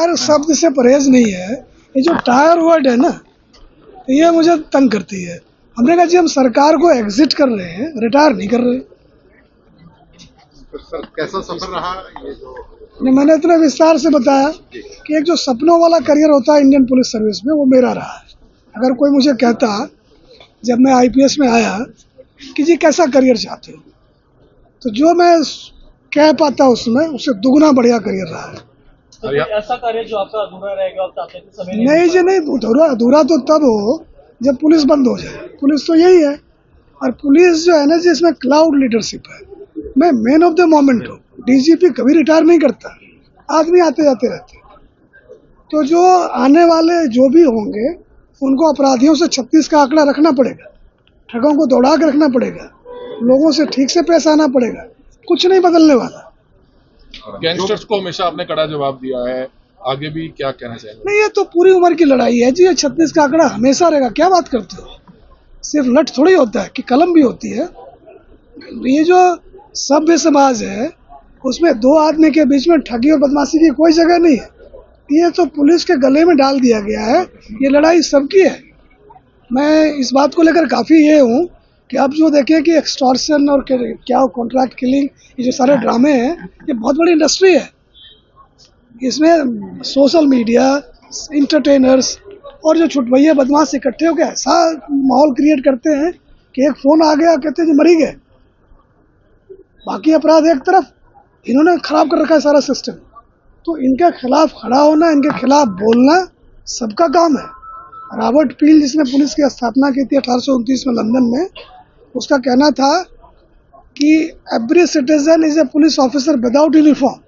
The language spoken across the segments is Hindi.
टायर शब्द से परहेज नहीं है, ये जो टायर वर्ड है ना, ये मुझे तंग करती है। हमने कहा जी हम सरकार को एग्जिट कर रहे हैं, रिटायर नहीं कर रहे। तो सर कैसा सफर रहा ये जो? नहीं, मैंने इतने विस्तार से बताया कि एक जो सपनों वाला करियर होता है इंडियन पुलिस सर्विस में, वो मेरा रहा है। अगर कोई मुझे कहता जब मैं आईपीएस में आया कि जी कैसा करियर चाहते हो, तो जो मैं कह पाता उसमें उससे दुगना बढ़िया करियर रहा है। तो ऐसा करियर जो आपका अधूरा रहेगा, आप चाहते हैं कि समय नहीं जी नहीं, अधूरा तो तब हो जब पुलिस बंद हो जाए। पुलिस तो यही है, और पुलिस जो है ना जी, इसमें क्लाउड लीडरशिप है। मैं मैन ऑफ द मोमेंट हूँ। डीजीपी कभी रिटायर नहीं करता, आदमी आते जाते रहते। तो जो आने वाले जो भी होंगे उनको अपराधियों से 36 का आंकड़ा रखना पड़ेगा, ठगों को दौड़ा के रखना पड़ेगा, लोगों से ठीक से पेश आना पड़ेगा, कुछ नहीं बदलने वाला। गैंगस्टर्स को हमेशा आपने कड़ा जवाब दिया है, आगे भी क्या कहना चाहेंगे? नहीं, ये तो पूरी उम्र की लड़ाई है जी। ये 36 का आंकड़ा हमेशा रहेगा, क्या बात करते हो? सिर्फ लठ थोड़ी होता है कि कलम भी होती है। ये जो सभ्य समाज है उसमें दो आदमी के बीच में ठगी और बदमाशी की कोई जगह नहीं है। ये तो पुलिस के गले में डाल दिया गया है। ये लड़ाई सबकी है। मैं इस बात को लेकर काफ़ी ये हूँ कि आप जो देखें कि एक्सटॉर्शन और क्या कॉन्ट्रैक्ट किलिंग, ये जो सारे ड्रामे हैं, ये बहुत बड़ी इंडस्ट्री है। इसमें सोशल मीडिया, इंटरटेनर्स और जो छुटभैया बदमाश इकट्ठे होकर ऐसा माहौल क्रिएट करते हैं कि एक फ़ोन आ गया कहते हैं जी मरी गए, बाकी अपराध एक तरफ। इन्होंने खराब कर रखा है सारा सिस्टम। तो इनके खिलाफ खड़ा होना, इनके खिलाफ बोलना सबका काम है। रॉबर्ट पील जिसने पुलिस की स्थापना की थी 1829 में लंदन में, उसका कहना था कि every citizen is a police officer without uniform.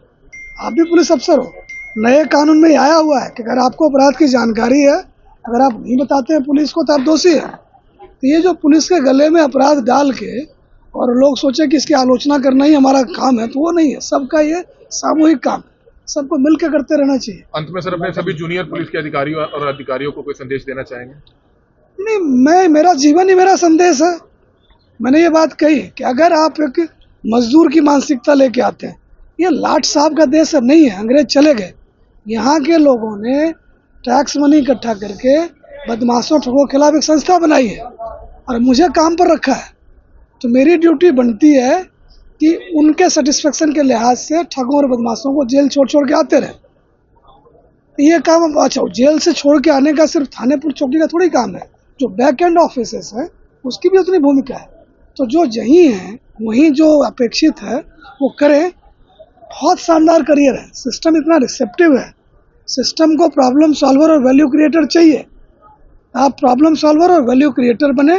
आप भी पुलिस अफसर हो। नए कानून में आया हुआ है कि अगर आपको अपराध की जानकारी है, अगर आप नहीं बताते हैं पुलिस को, तो आप दोषी है। तो ये जो पुलिस के गले में अपराध डाल के और लोग सोचे कि इसकी आलोचना करना ही हमारा काम है, तो वो नहीं है। सबका ये सामूहिक काम, सबको मिलकर करते रहना चाहिए। अंत में सर अपने सभी जूनियर पुलिस के अधिकारियों और अधिकारियों को कोई संदेश देना चाहेंगे? नहीं, मेरा जीवन ही मेरा संदेश है। मैंने ये बात कही कि अगर आप एक मजदूर की मानसिकता लेके आते हैं, ये लाट साहब का देश अब नहीं है, अंग्रेज चले गए। यहाँ के लोगों ने टैक्स मनी इकट्ठा करके बदमाशों ठगों के खिलाफ एक संस्था बनाई है और मुझे काम पर रखा है। तो मेरी ड्यूटी बनती है कि उनके सेटिस्फेक्शन के लिहाज से ठगों और बदमाशों को जेल छोड़ के आते रहे। ये काम अच्छा, जेल से छोड़ के आने का सिर्फ थाने पुलिस चौकी का थोड़ी काम है। जो बैक एंड ऑफिसेस है उसकी भी उतनी भूमिका है। तो जो यहीं है वहीं जो अपेक्षित है वो करें। बहुत शानदार करियर है, सिस्टम इतना रिसेप्टिव है। सिस्टम को प्रॉब्लम सॉल्वर और वैल्यू क्रिएटर चाहिए। आप प्रॉब्लम सॉल्वर और वैल्यू क्रिएटर बने,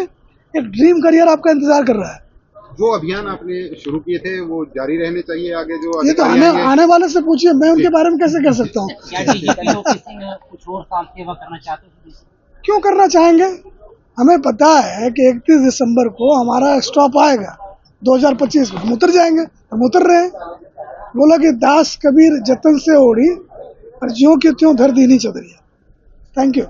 एक ड्रीम करियर आपका इंतजार कर रहा है। जो अभियान आपने शुरू किए थे वो जारी रहने चाहिए आगे? जो ये तो आने वाले से पूछिए, मैं उनके बारे में कैसे कह सकता हूँ। कुछ और काम सेवा करना चाहते हैं? क्यों करना चाहेंगे? हमें पता है कि 31 दिसंबर को हमारा स्टॉप आएगा 2025 में, हम उतर जाएंगे। हम उतर रहे हैं। बोला कि दास कबीर जतन से ओढ़ी और ज्यों के त्यों धर दीनी चदरिया। Thank you.